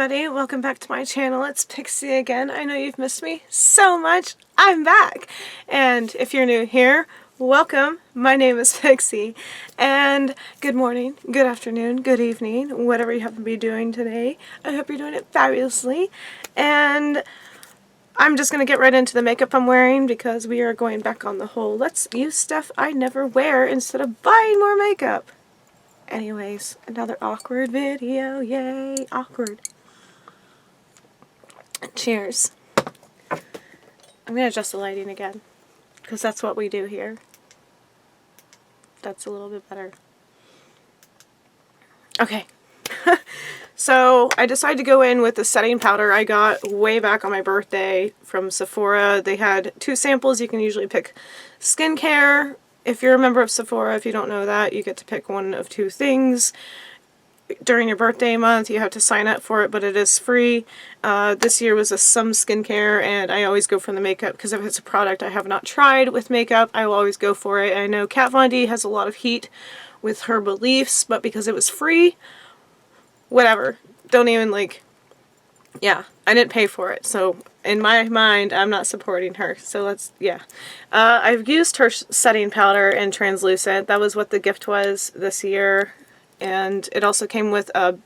everybody, welcome back to my channel. It's Pixie again. I know you've missed me so much. I'm back! And if you're new here, welcome. My name is Pixie. And good morning, good afternoon, good evening, whatever you happen to be doing today. I hope you're doing it fabulously. And I'm just going to get right into the makeup I'm wearing because we are going back on the whole let's use stuff I never wear instead of buying more makeup. Anyways, another awkward video. Yay, awkward. Cheers. I'm going to adjust the lighting again because that's what we do here. That's a little bit better. Okay. So I decided to go in with the setting powder I got way back on my birthday from Sephora. They had two samples. You can usually pick skincare. If you're a member of Sephora, if you don't know that, you get to pick one of two things. During your birthday month, you have to sign up for it, but it is free. This year was some skincare, and I always go for the makeup because if it's a product I have not tried with makeup, I will always go for it. I know Kat Von D has a lot of heat with her beliefs, but because it was free, whatever. Don't even yeah, I didn't pay for it, so in my mind, I'm not supporting her. So I've used her setting powder in translucent. That was what the gift was this year. And it also came with a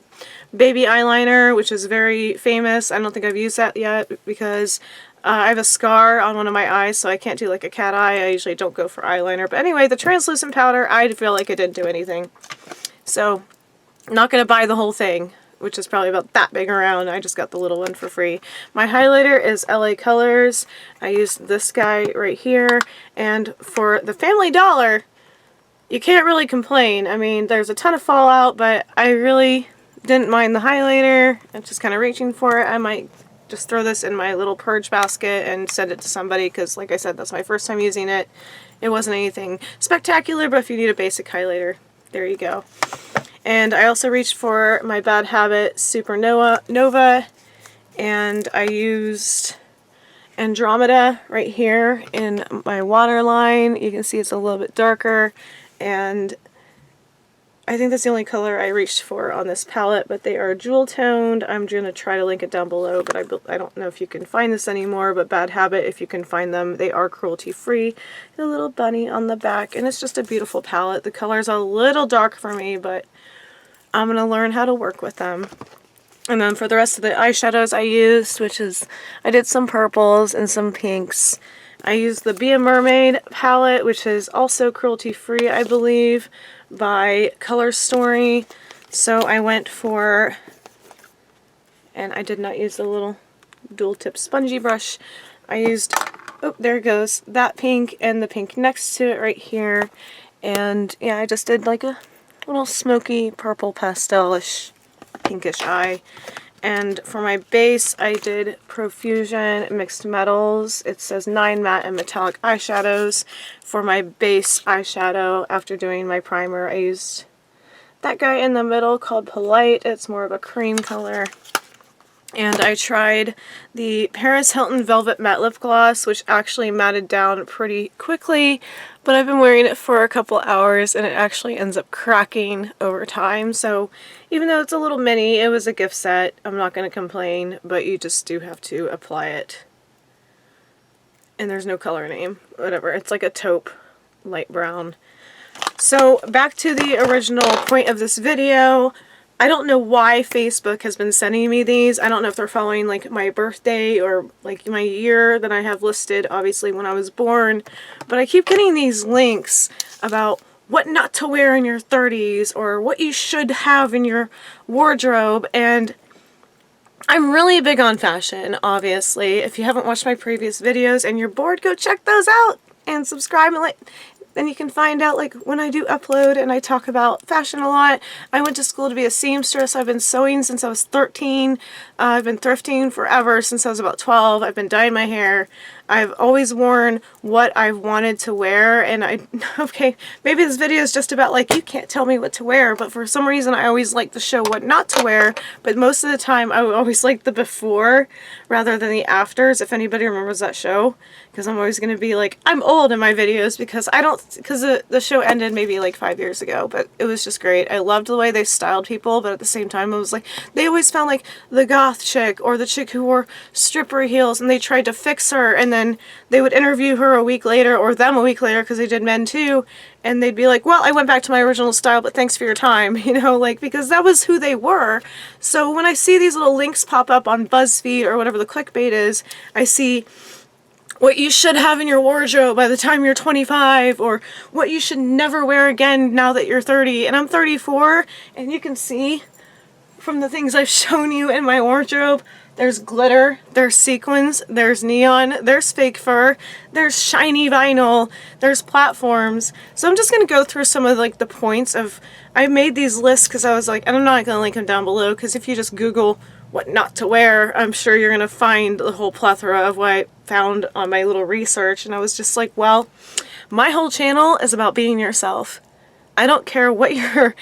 baby eyeliner, which is very famous. I don't think I've used that yet because I have a scar on one of my eyes, so I can't do like a cat eye. I usually don't go for eyeliner. But anyway, the translucent powder, I feel like it didn't do anything. So, I'm not going to buy the whole thing, which is probably about that big around. I just got the little one for free. My highlighter is LA Colors. I used this guy right here. And for the Family Dollar, you can't really complain. I mean, there's a ton of fallout, but I really didn't mind the highlighter. I'm just kind of reaching for it. I might just throw this in my little purge basket and send it to somebody because, like I said, that's my first time using it. It wasn't anything spectacular, but if you need a basic highlighter, there you go. And I also reached for my Bad Habit Supernova, and I used Andromeda right here in my waterline. You can see it's a little bit darker, and I think that's the only color I reached for on this palette, but they are jewel toned. I'm going to try to link it down below, but I don't know if you can find this anymore, but Bad Habit, if you can find them, they are cruelty free. The little bunny on the back, and it's just a beautiful palette. The color's a little dark for me, but I'm going to learn how to work with them. And then for the rest of the eyeshadows I used, I did some purples and some pinks. I used the Be a Mermaid palette, which is also cruelty-free, I believe, by Color Story. So I went for, and I did not use the little dual-tip spongy brush. I used, oh, there it goes, that pink and the pink next to it right here. And yeah, I just did like a little smoky purple pastel-ish pinkish eye. And for my base, I did Profusion Mixed Metals. It says 9 matte and metallic eyeshadows. For my base eyeshadow, after doing my primer, I used that guy in the middle called Polite. It's more of a cream color. And I tried the Paris Hilton Velvet Matte Lip Gloss, which actually matted down pretty quickly, but I've been wearing it for a couple hours and it actually ends up cracking over time. So even though it's a little mini, it was a gift set. I'm not going to complain, but you just do have to apply it. And there's no color name, whatever. It's like a taupe, light brown. So back to the original point of this video. I don't know why Facebook has been sending me these. I don't know if they're following like my birthday or like my year that I have listed, obviously when I was born. But I keep getting these links about what not to wear in your 30s or what you should have in your wardrobe. And I'm really big on fashion, obviously. If you haven't watched my previous videos and you're bored, go check those out and subscribe and then you can find out like when I do upload and I talk about fashion a lot. I went to school to be a seamstress. I've been sewing since I was 13. I've been thrifting forever since I was about 12. I've been dyeing my hair. I've always worn what I've wanted to wear, and okay, maybe this video is just about like, you can't tell me what to wear, but for some reason I always like to show what not to wear, but most of the time I always like the before rather than the afters, if anybody remembers that show, because I'm always going to be like, I'm old in my videos because the show ended maybe like 5 years ago, but it was just great. I loved the way they styled people, but at the same time it was like, they always found like the goth chick or the chick who wore stripper heels, and they tried to fix her, and then they would interview her a week later, or them a week later, because they did men too, and they'd be like, well, I went back to my original style, but thanks for your time, you know, like, because that was who they were. So when I see these little links pop up on BuzzFeed or whatever the clickbait is, I see what you should have in your wardrobe by the time you're 25, or what you should never wear again now that you're 30, and I'm 34, and you can see from the things I've shown you in my wardrobe, there's glitter, there's sequins, there's neon, there's fake fur, there's shiny vinyl, there's platforms. So I'm just going to go through some of like the points of, I made these lists because I was like, and I'm not going to link them down below, because if you just Google what not to wear, I'm sure you're going to find the whole plethora of what I found on my little research. And I was just like, well, my whole channel is about being yourself. I don't care what your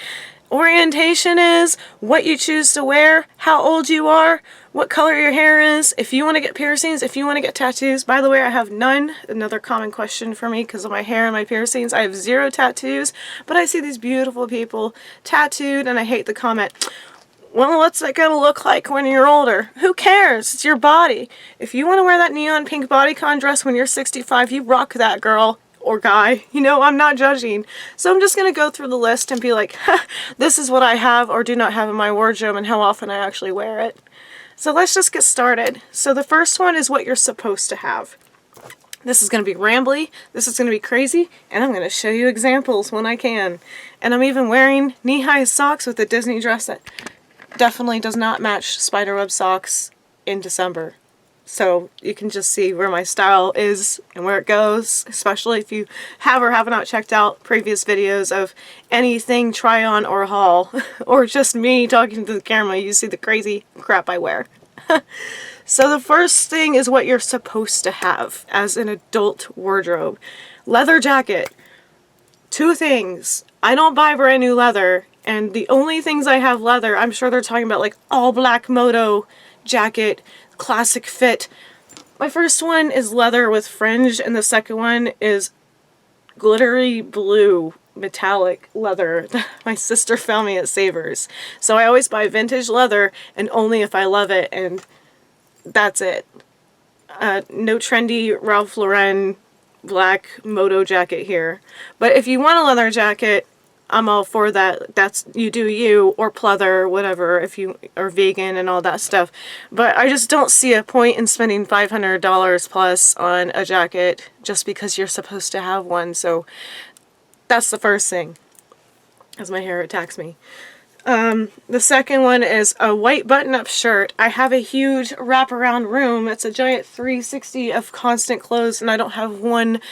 orientation is, what you choose to wear, how old you are, what color your hair is, if you want to get piercings, if you want to get tattoos. By the way, I have none. Another common question for me because of my hair and my piercings. I have 0 tattoos, but I see these beautiful people tattooed, and I hate the comment, well, what's that gonna look like when you're older? Who cares? It's your body. If you want to wear that neon pink bodycon dress when you're 65, you rock that, girl. Or guy. You know, I'm not judging. So I'm just going to go through the list and be like, this is what I have or do not have in my wardrobe and how often I actually wear it. So let's just get started. So the first one is what you're supposed to have. This is going to be rambly, this is going to be crazy, and I'm going to show you examples when I can. And I'm even wearing knee-high socks with a Disney dress that definitely does not match spiderweb socks in December. So you can just see where my style is and where it goes, especially if you have or have not checked out previous videos of anything try on or haul, or just me talking to the camera, you see the crazy crap I wear. So the first thing is what you're supposed to have as an adult wardrobe. Leather jacket. 2 things. I don't buy brand new leather, and the only things I have leather, I'm sure they're talking about like all black moto jacket, classic fit. My first one is leather with fringe, and the second one is glittery blue metallic leather that my sister found me at Savers. So I always buy vintage leather, and only if I love it, and that's it. No trendy Ralph Lauren black moto jacket here. But if you want a leather jacket, I'm all for that. That's, you do you, or pleather, whatever, if you are vegan and all that stuff. But I just don't see a point in spending $500 plus on a jacket just because you're supposed to have one. So that's the first thing, as my hair attacks me. The second one is a white button-up shirt. I have a huge wraparound room. It's a giant 360 of constant clothes, and I don't have one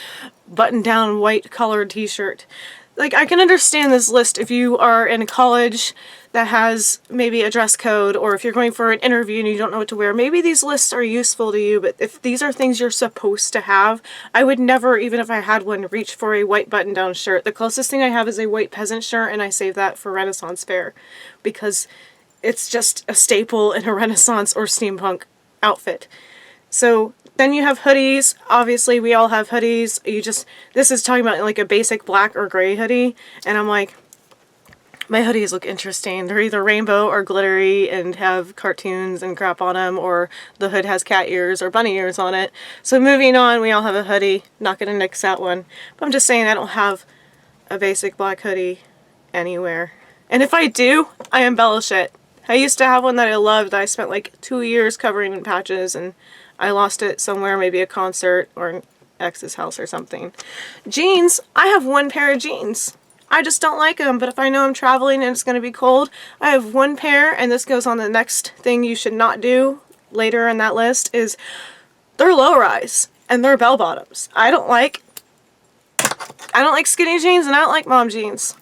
button-down white colored t-shirt. Like, I can understand this list if you are in a college that has maybe a dress code, or if you're going for an interview and you don't know what to wear. Maybe these lists are useful to you, but if these are things you're supposed to have, I would never, even if I had one, reach for a white button-down shirt. The closest thing I have is a white peasant shirt, and I save that for Renaissance fair because it's just a staple in a Renaissance or steampunk outfit. So then you have hoodies. Obviously, we all have hoodies. This is talking about like a basic black or gray hoodie, and I'm like, my hoodies look interesting. They're either rainbow or glittery and have cartoons and crap on them, or the hood has cat ears or bunny ears on it. So moving on, we all have a hoodie. Not gonna nix that one. But I'm just saying I don't have a basic black hoodie anywhere. And if I do, I embellish it. I used to have one that I loved. I spent like 2 years covering in patches, and I lost it somewhere, maybe a concert or an ex's house or something. Jeans. I have one pair of jeans. I just don't like them, but if I know I'm traveling and it's going to be cold, I have one pair, and this goes on the next thing you should not do later in that list, is they're low-rise and they're bell-bottoms. I don't like skinny jeans, and I don't like mom jeans.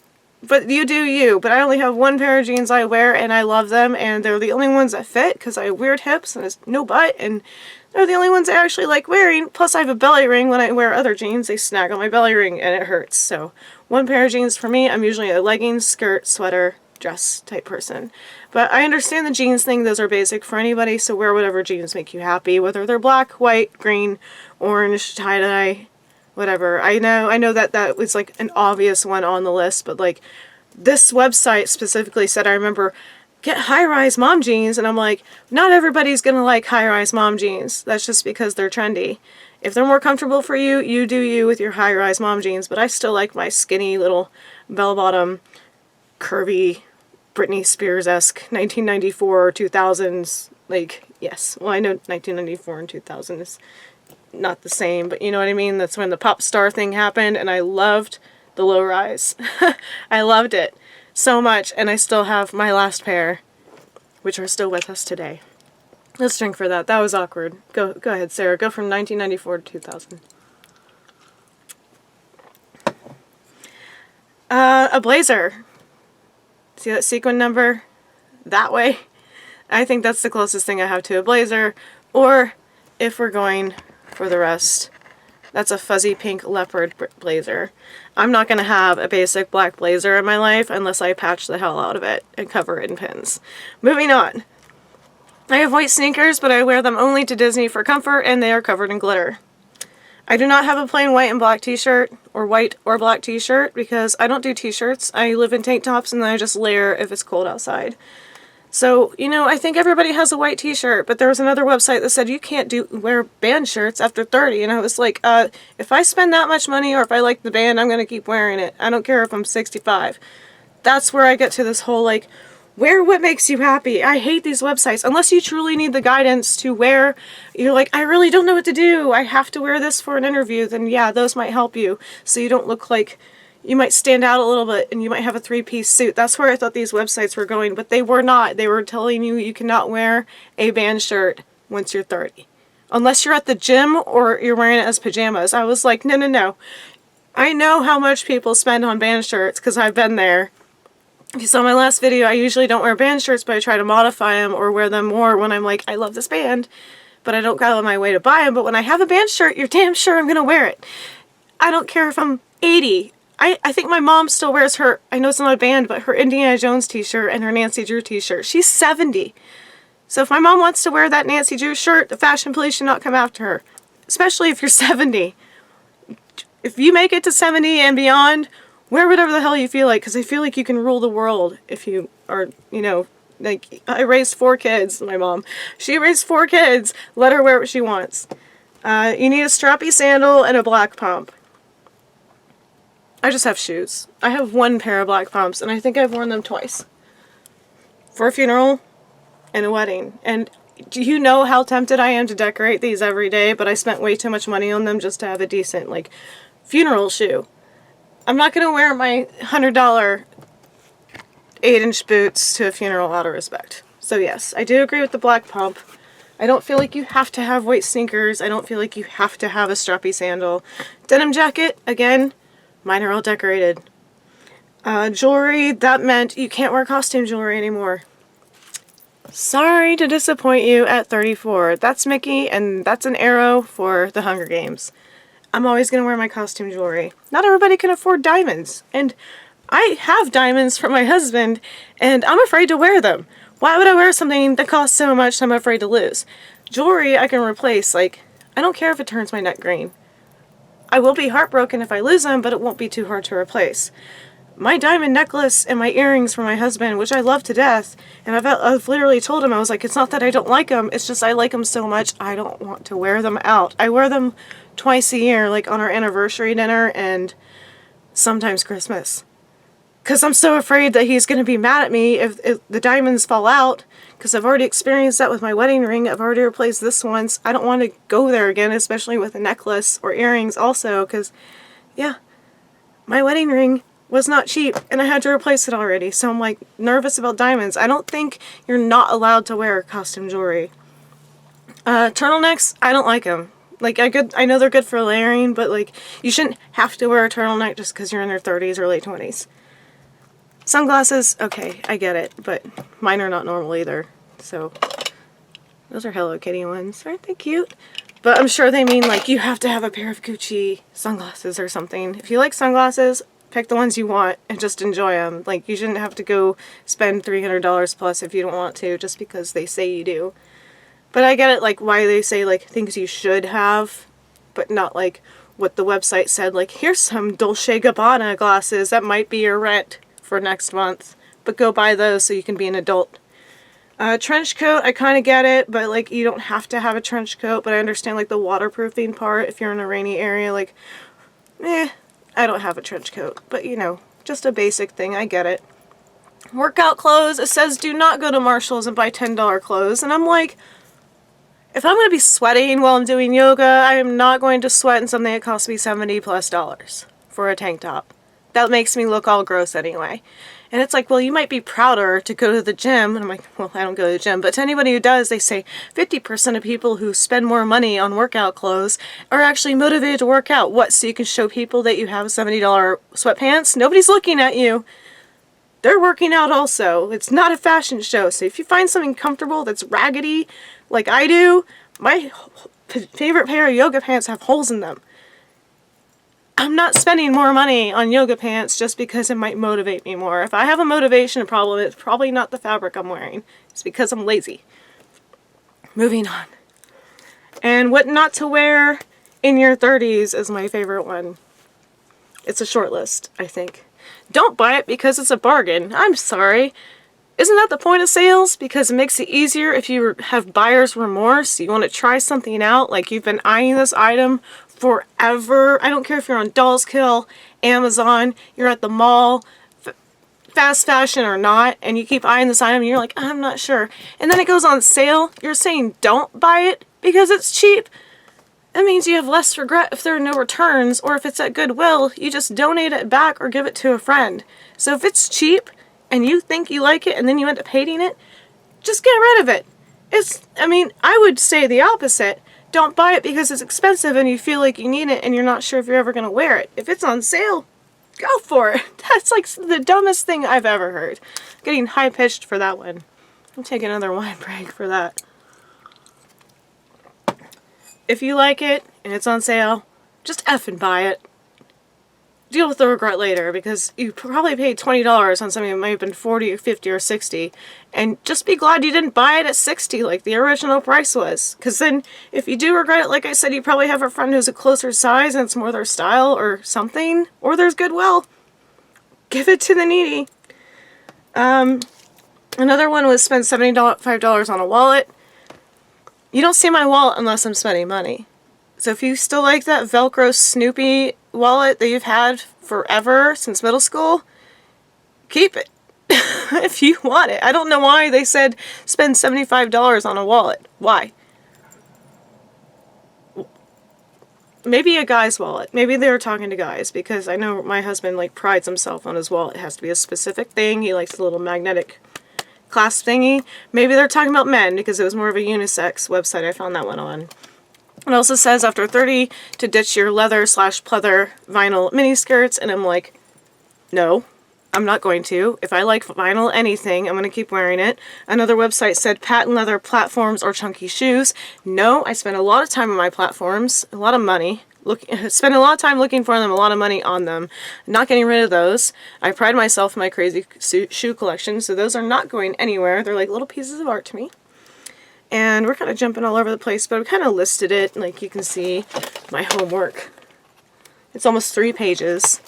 but you do you. But I only have one pair of jeans I wear, and I love them, and they're the only ones that fit because I have weird hips and there's no butt, and they're the only ones I actually like wearing. Plus I have a belly ring. When I wear other jeans, they snag on my belly ring and it hurts. So one pair of jeans for me. I'm usually a leggings, skirt, sweater, dress type person. But I understand the jeans thing. Those are basic for anybody, so wear whatever jeans make you happy, whether they're black, white, green, orange, tie-dye, whatever. I know that was like an obvious one on the list, but like this website specifically said, I remember, get high-rise mom jeans, and I'm like, not everybody's gonna like high-rise mom jeans. That's just because they're trendy. If they're more comfortable for you, you do you with your high-rise mom jeans, but I still like my skinny little bell-bottom, curvy, Britney Spears-esque 1994 or 2000s, like, yes. Well, I know 1994 and 2000 is not the same, but you know what I mean? That's when the pop star thing happened, and I loved the low-rise. I loved it so much, and I still have my last pair, which are still with us today. Let's drink for that. That was awkward. Go ahead, Sarah. Go from 1994 to 2000. A blazer. See that sequin number? That way? I think that's the closest thing I have to a blazer. Or, if we're going for the rest, that's a fuzzy pink leopard blazer. I'm not going to have a basic black blazer in my life unless I patch the hell out of it and cover it in pins. Moving on. I have white sneakers, but I wear them only to Disney for comfort, and they are covered in glitter. I do not have a plain white and black t-shirt, or white or black t-shirt, because I don't do t-shirts. I live in tank tops, and then I just layer if it's cold outside. So, you know, I think everybody has a white t-shirt, but there was another website that said you can't wear band shirts after 30, and I was like, if I spend that much money, or if I like the band, I'm going to keep wearing it. I don't care if I'm 65. That's where I get to this whole, like, wear what makes you happy. I hate these websites. Unless you truly need the guidance to wear, you're like, I really don't know what to do. I have to wear this for an interview. Then yeah, those might help you. So you don't look like, you might stand out a little bit and you might have a three-piece suit. That's where I thought these websites were going, but they were not. They were telling you you cannot wear a band shirt once you're 30. Unless you're at the gym or you're wearing it as pajamas. I was like, no, no, no. I know how much people spend on band shirts because I've been there. If you saw my last video, I usually don't wear band shirts, but I try to modify them or wear them more when I'm like, I love this band, but I don't go out of my way to buy them. But when I have a band shirt, you're damn sure I'm going to wear it. I don't care if I'm 80. I think my mom still wears her, I know it's not a band, but her Indiana Jones t-shirt and her Nancy Drew t-shirt. She's 70. So if my mom wants to wear that Nancy Drew shirt, the fashion police should not come after her. Especially if you're 70. If you make it to 70 and beyond, wear whatever the hell you feel like, because I feel like you can rule the world if you are, you know, like, I raised 4 kids, my mom. She raised 4 kids. Let her wear what she wants. You need a strappy sandal and a black pump. I just have shoes. I have 1 pair of black pumps, and I think I've worn them twice. For a funeral and a wedding. And do you know how tempted I am to decorate these every day, but I spent way too much money on them just to have a decent, like, funeral shoe. I'm not going to wear my $100 8-inch boots to a funeral out of respect. So yes, I do agree with the black pump. I don't feel like you have to have white sneakers. I don't feel like you have to have a strappy sandal. Denim jacket, again, mine are all decorated. Jewelry, that meant you can't wear costume jewelry anymore. Sorry to disappoint you at 34. That's Mickey, and that's an arrow for the Hunger Games. I'm always going to wear my costume jewelry. Not everybody can afford diamonds, and I have diamonds for my husband, and I'm afraid to wear them. Why would I wear something that costs so much I'm afraid to lose? Jewelry I can replace, like, I don't care if it turns my neck green. I will be heartbroken if I lose them, but it won't be too hard to replace. My diamond necklace and my earrings for my husband, which I love to death, and I've literally told him, I was like, it's not that I don't like them, it's just I like them so much I don't want to wear them out. I wear them twice a year, like on our anniversary dinner and sometimes Christmas. Because I'm so afraid that he's going to be mad at me if the diamonds fall out, because I've already experienced that with my wedding ring. I've already replaced this once. I don't want to go there again, especially with a necklace or earrings also, because, yeah, my wedding ring was not cheap, and I had to replace it already, so I'm, like, nervous about diamonds. I don't think you're not allowed to wear costume jewelry. Turtlenecks, I don't like them. Like, I know they're good for layering, but, like, you shouldn't have to wear a turtleneck just because you're in your 30s or late 20s. Sunglasses, okay, I get it, but mine are not normal either. So, those are Hello Kitty ones. Aren't they cute? But I'm sure they mean like you have to have a pair of Gucci sunglasses or something. If you like sunglasses, pick the ones you want and just enjoy them. Like, you shouldn't have to go spend $300 plus if you don't want to, just because they say you do. But I get it, like, why they say, like, things you should have, but not, like, what the website said, like, here's some Dolce & Gabbana glasses that might be your rent for next month, but go buy those so you can be an adult. Trench coat, I kind of get it, but, like, you don't have to have a trench coat, but I understand, like, the waterproofing part if you're in a rainy area, like, I don't have a trench coat, but, you know, just a basic thing, I get it. Workout clothes, it says do not go to Marshall's and buy $10 clothes, and I'm like, if I'm going to be sweating while I'm doing yoga, I am not going to sweat in something that costs me $70+ for a tank top. That makes me look all gross anyway. And it's like, well, you might be prouder to go to the gym. And I'm like, well, I don't go to the gym. But to anybody who does, they say 50% of people who spend more money on workout clothes are actually motivated to work out. What, so you can show people that you have $70 sweatpants? Nobody's looking at you. They're working out also. It's not a fashion show. So if you find something comfortable that's raggedy, like I do, my favorite pair of yoga pants have holes in them. I'm not spending more money on yoga pants just because it might motivate me more. If I have a motivation problem, it's probably not the fabric I'm wearing. It's because I'm lazy. Moving on. And what not to wear in your 30s is my favorite one. It's a short list, I think. Don't buy it because it's a bargain. I'm sorry. Isn't that the point of sales? Because it makes it easier if you have buyer's remorse. You want to try something out, like you've been eyeing this item forever. I don't care if you're on Dolls Kill, Amazon, you're at the mall, fast fashion or not, and you keep eyeing this item and you're like, I'm not sure. And then it goes on sale. You're saying don't buy it because it's cheap. That means you have less regret if there are no returns, or if it's at Goodwill, you just donate it back or give it to a friend. So if it's cheap and you think you like it and then you end up hating it, just get rid of it. I would say the opposite. Don't buy it because it's expensive and you feel like you need it and you're not sure if you're ever going to wear it. If it's on sale, go for it. That's like the dumbest thing I've ever heard. Getting high-pitched for that one. I'll take another wine break for that. If you like it and it's on sale, just effing buy it. Deal with the regret later, because you probably paid $20 on something that might have been 40 or 50 or 60, and just be glad you didn't buy it at 60 like the original price was. Because then if you do regret it, like I said, you probably have a friend who's a closer size and it's more their style or something, or there's Goodwill. Give it to the needy. Another one was spend $75 on a wallet. You don't see my wallet unless I'm spending money. So if you still like that Velcro Snoopy wallet that you've had forever, since middle school, keep it. If you want it. I don't know why they said spend $75 on a wallet. Why? Maybe a guy's wallet. Maybe they were talking to guys, because I know my husband prides himself on his wallet. It has to be a specific thing. He likes the little magnetic clasp thingy. Maybe they're talking about men, because it was more of a unisex website I found that one on. It also says after 30 to ditch your leather/pleather vinyl miniskirts, and I'm like, no, I'm not going to. If I like vinyl anything, I'm going to keep wearing it. Another website said patent leather platforms or chunky shoes. No, I spend a lot of time on my platforms, a lot of money. Spend a lot of time looking for them, a lot of money on them. Not getting rid of those. I pride myself in my crazy shoe collection, so those are not going anywhere. They're like little pieces of art to me. And we're kind of jumping all over the place, but I kind of listed it, like you can see, my homework. It's almost 3 pages.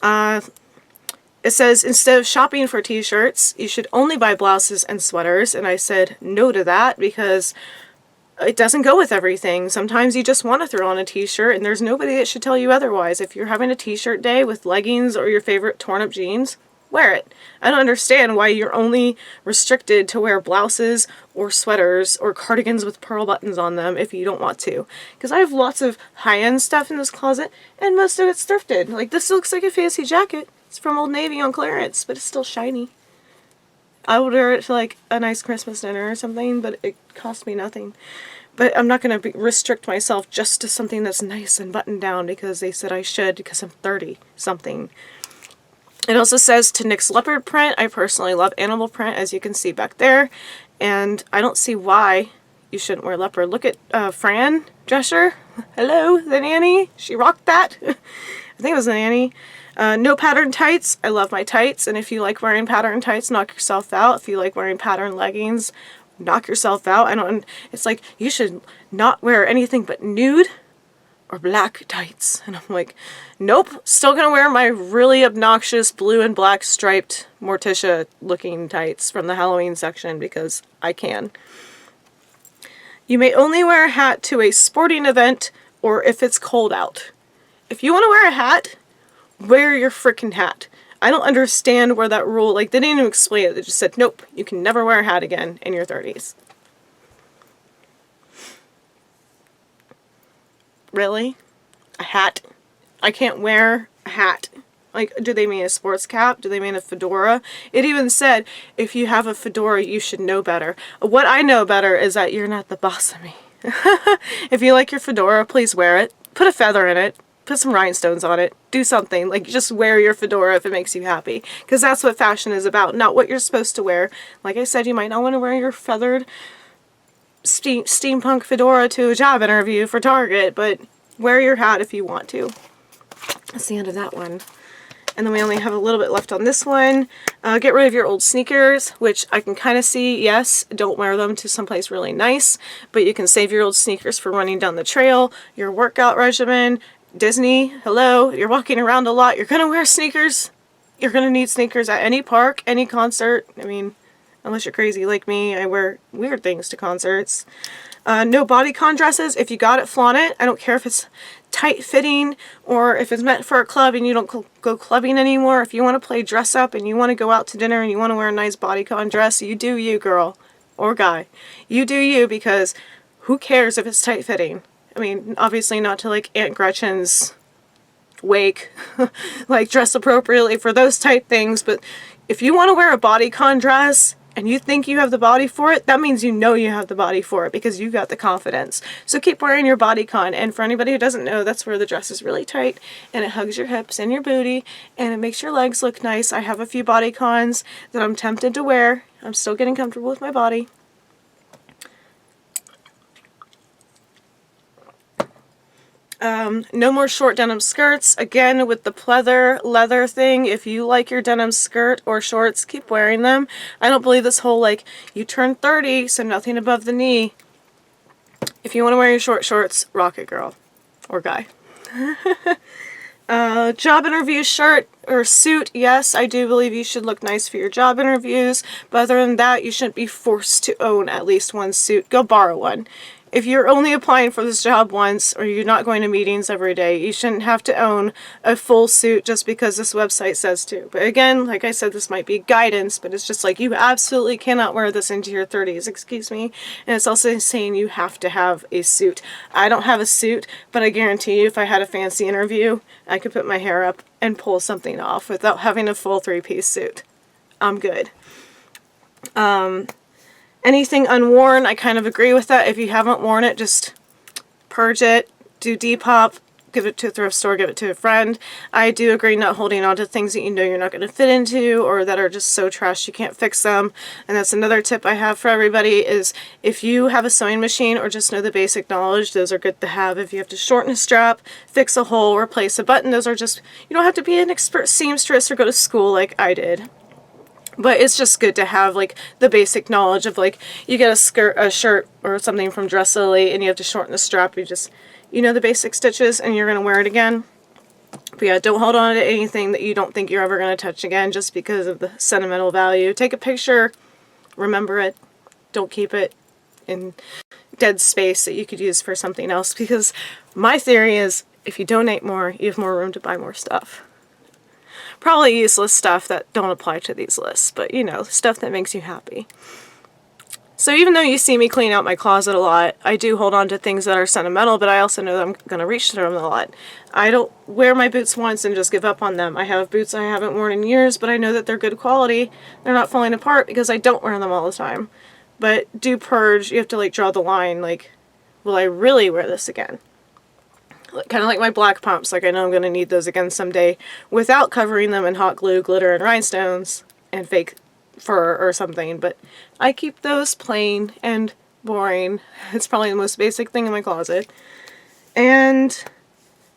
It says, instead of shopping for t-shirts, you should only buy blouses and sweaters. And I said no to that, because it doesn't go with everything. Sometimes you just want to throw on a t-shirt, and there's nobody that should tell you otherwise. If you're having a t-shirt day with leggings or your favorite torn-up jeans, wear it. I don't understand why you're only restricted to wear blouses or sweaters or cardigans with pearl buttons on them if you don't want to. Because I have lots of high-end stuff in this closet, and most of it's thrifted. Like, this looks like a fancy jacket. It's from Old Navy on clearance, but it's still shiny. I would wear it to a nice Christmas dinner or something, but it cost me nothing. But I'm not going to restrict myself just to something that's nice and buttoned down because they said I should, because I'm 30-something. It also says to nix leopard print. I personally love animal print, as you can see back there, and I don't see why you shouldn't wear leopard. Look at Fran Drescher. Hello, the nanny. She rocked that. I think it was the nanny. No pattern tights. I love my tights, and if you like wearing pattern tights, knock yourself out. If you like wearing pattern leggings, knock yourself out. It's like, you should not wear anything but nude or black tights. And I'm like, nope, still gonna wear my really obnoxious blue and black striped Morticia looking tights from the Halloween section because I can. You may only wear a hat to a sporting event or if it's cold out. If you want to wear a hat, wear your frickin' hat. I don't understand where that rule, like, they didn't even explain it. They just said, nope, you can never wear a hat again in your 30s. Really? A hat? I can't wear a hat. Like, do they mean a sports cap? Do they mean a fedora? It even said, if you have a fedora, you should know better. What I know better is that you're not the boss of me. If you like your fedora, please wear it. Put a feather in it. Put some rhinestones on it. Do something. Like, just wear your fedora if it makes you happy. Because that's what fashion is about, not what you're supposed to wear. Like I said, you might not want to wear your feathered steampunk fedora to a job interview for Target, but wear your hat if you want to. That's the end of that one. And then we only have a little bit left on this one. Get rid of your old sneakers, which I can kind of see, yes, don't wear them to someplace really nice, but you can save your old sneakers for running down the trail, your workout regimen. Disney, hello, you're walking around a lot, you're gonna wear sneakers. You're gonna need sneakers at any park, any concert. I mean, unless you're crazy like me, I wear weird things to concerts. No bodycon dresses. If you got it, flaunt it. I don't care if it's tight fitting or if it's meant for a club and you don't go clubbing anymore. If you want to play dress up and you want to go out to dinner and you want to wear a nice bodycon dress, you do you, girl or guy. You do you, because who cares if it's tight fitting? I mean, obviously not to like Aunt Gretchen's wake, like dress appropriately for those type things, but if you want to wear a bodycon dress and you think you have the body for it, that means you know you have the body for it because you got the confidence. So keep wearing your bodycon. And for anybody who doesn't know, that's where the dress is really tight and it hugs your hips and your booty and it makes your legs look nice. I have a few bodycons that I'm tempted to wear. I'm still getting comfortable with my body. No more short denim skirts. Again, with the pleather leather thing, if you like your denim skirt or shorts, keep wearing them. I don't believe this whole, like, you turn 30, so nothing above the knee. If you want to wear your short shorts, rock it, girl. Or guy. Job interview shirt or suit. Yes, I do believe you should look nice for your job interviews. But other than that, you shouldn't be forced to own at least one suit. Go borrow one. If you're only applying for this job once or you're not going to meetings every day, you shouldn't have to own a full suit just because this website says to. But again, like I said, this might be guidance, but it's just like you absolutely cannot wear this into your 30s, excuse me. And it's also saying you have to have a suit. I don't have a suit, but I guarantee you if I had a fancy interview, I could put my hair up and pull something off without having a full 3-piece suit. I'm good. Anything unworn, I kind of agree with that. If you haven't worn it, just purge it, do Depop, give it to a thrift store, give it to a friend. I do agree not holding on to things that you know you're not going to fit into or that are just so trash you can't fix them. And that's another tip I have for everybody is if you have a sewing machine or just know the basic knowledge, those are good to have. If you have to shorten a strap, fix a hole, replace a button, those are just, you don't have to be an expert seamstress or go to school like I did. But it's just good to have, like, the basic knowledge of, like, you get a shirt or something from Dress Lily and you have to shorten the strap. You know the basic stitches and you're going to wear it again. But yeah, don't hold on to anything that you don't think you're ever going to touch again just because of the sentimental value. Take a picture, remember it, don't keep it in dead space that you could use for something else. Because my theory is if you donate more, you have more room to buy more stuff. Probably useless stuff that don't apply to these lists, but you know, stuff that makes you happy. So even though you see me clean out my closet a lot, I do hold on to things that are sentimental, but I also know that I'm going to reach through them a lot. I don't wear my boots once and just give up on them. I have boots I haven't worn in years, but I know that they're good quality. They're not falling apart because I don't wear them all the time. But do purge. You have to like draw the line, like, will I really wear this again? Kind of like my black pumps, like I know I'm going to need those again someday, without covering them in hot glue, glitter, and rhinestones, and fake fur or something, but I keep those plain and boring. It's probably the most basic thing in my closet. And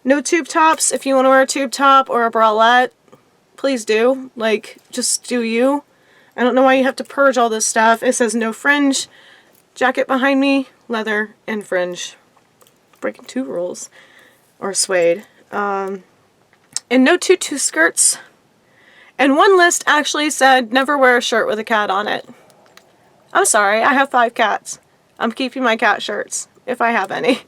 no tube tops. If you want to wear a tube top or a bralette, please do. Like, just do you. I don't know why you have to purge all this stuff. It says no fringe. Jacket behind me, leather and fringe. Breaking 2 rules. Or suede. And no tutu skirts. And one list actually said never wear a shirt with a cat on it. I'm sorry, I have 5 cats. I'm keeping my cat shirts, if I have any.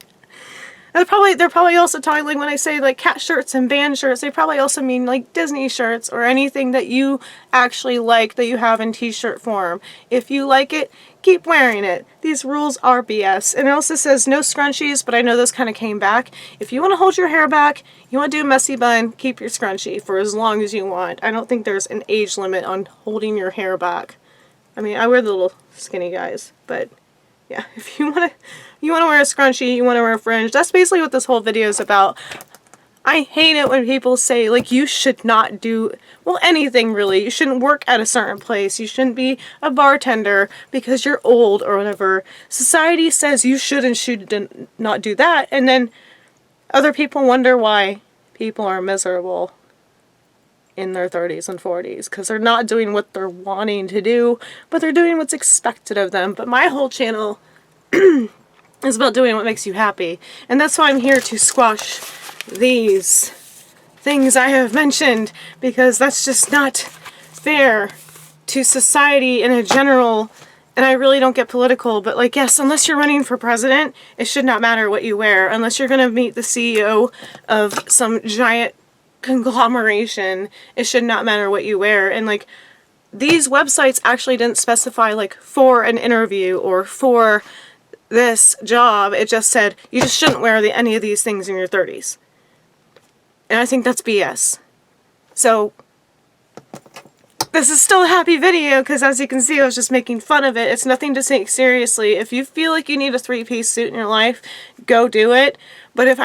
They're probably also talking, like, when I say like cat shirts and band shirts, they probably also mean like Disney shirts or anything that you actually like that you have in t-shirt form. If you like it, keep wearing it. These rules are BS. And it also says no scrunchies, but I know this kind of came back. If you want to hold your hair back, you want to do a messy bun, keep your scrunchie for as long as you want. I don't think there's an age limit on holding your hair back. I mean, I wear the little skinny guys, but yeah, if you want to wear a scrunchie, you want to wear a fringe, that's basically what this whole video is about. I hate it when people say, like, you should not do, well, anything really. You shouldn't work at a certain place. You shouldn't be a bartender because you're old or whatever. Society says you should and should not do that, and then other people wonder why people are miserable in their 30s and 40s because they're not doing what they're wanting to do, but they're doing what's expected of them. But my whole channel is about doing what makes you happy, and that's why I'm here to squash these things I have mentioned, because that's just not fair to society in a general. And I really don't get political, but like, yes, unless you're running for president, it should not matter what you wear. Unless you're going to meet the CEO of some giant conglomeration, it should not matter what you wear. And like, these websites actually didn't specify like for an interview or for this job. It just said you just shouldn't wear any of these things in your 30s. And I think that's BS. So this is still a happy video because, as you can see, I was just making fun of it. It's nothing to take seriously. If you feel like you need a 3-piece suit in your life, go do it. But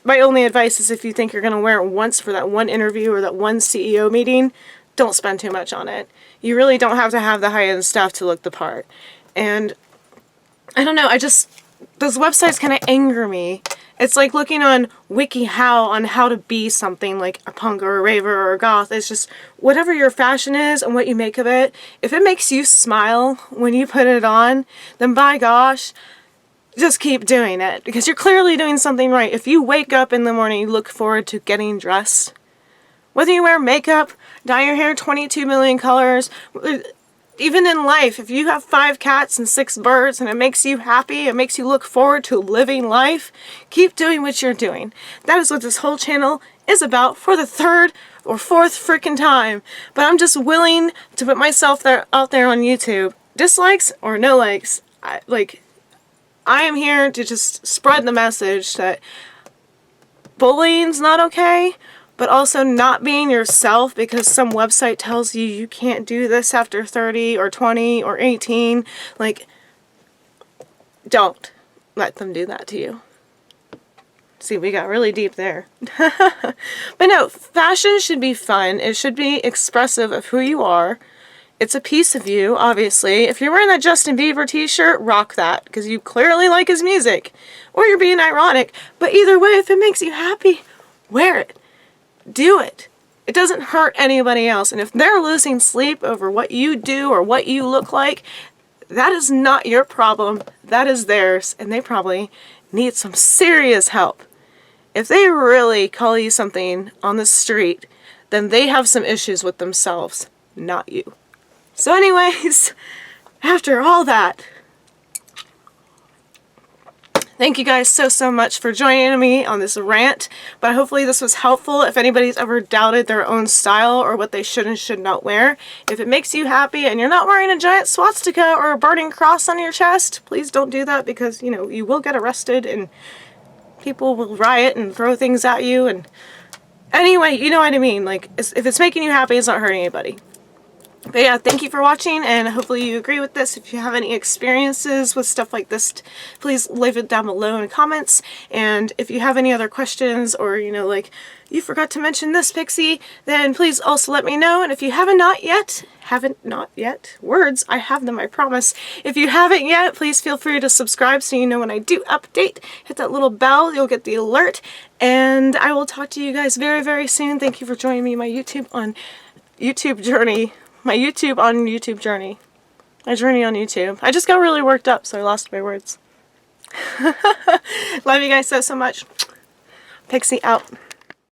my only advice is, if you think you're going to wear it once for that one interview or that one CEO meeting, don't spend too much on it. You really don't have to have the high-end stuff to look the part. And I don't know, those websites kind of anger me. It's like looking on WikiHow on how to be something, like a punk or a raver or a goth. It's just whatever your fashion is and what you make of it. If it makes you smile when you put it on, then by gosh, just keep doing it, because you're clearly doing something right. If you wake up in the morning, you look forward to getting dressed. Whether you wear makeup, dye your hair 22 million colors, even in life, if you have 5 cats and 6 birds and it makes you happy, it makes you look forward to living life, keep doing what you're doing. That is what this whole channel is about for the 3rd or 4th freaking time. But I'm just willing to put myself out there on YouTube. Dislikes or no likes, I am here to just spread the message that bullying's not okay, but also not being yourself because some website tells you you can't do this after 30 or 20 or 18. Like, don't let them do that to you. See, we got really deep there. But no, fashion should be fun. It should be expressive of who you are. It's a piece of you, obviously. If you're wearing that Justin Bieber t-shirt, rock that, because you clearly like his music. Or you're being ironic. But either way, if it makes you happy, wear it. Do it. It doesn't hurt anybody else. And if they're losing sleep over what you do or what you look like, that is not your problem. That is theirs. And they probably need some serious help. If they really call you something on the street, then they have some issues with themselves, not you. So anyways, after all that, thank you guys so much for joining me on this rant, but hopefully this was helpful if anybody's ever doubted their own style or what they should and should not wear. If it makes you happy and you're not wearing a giant swastika or a burning cross on your chest, please don't do that, because, you know, you will get arrested and people will riot and throw things at you. And anyway, you know what I mean. Like, if it's making you happy, it's not hurting anybody. But yeah, thank you for watching, and hopefully you agree with this. If you have any experiences with stuff like this, please leave it down below in the comments. And if you have any other questions, or, you know, like, you forgot to mention this, Pixie, then please also let me know. And if you haven't yet, words, I have them, I promise. If you haven't yet, please feel free to subscribe so you know when I do update. Hit that little bell, you'll get the alert. And I will talk to you guys very, very soon. Thank you for joining me, my YouTube journey. My YouTube journey. My journey on YouTube. I just got really worked up, so I lost my words. Love you guys so much. Pixie out.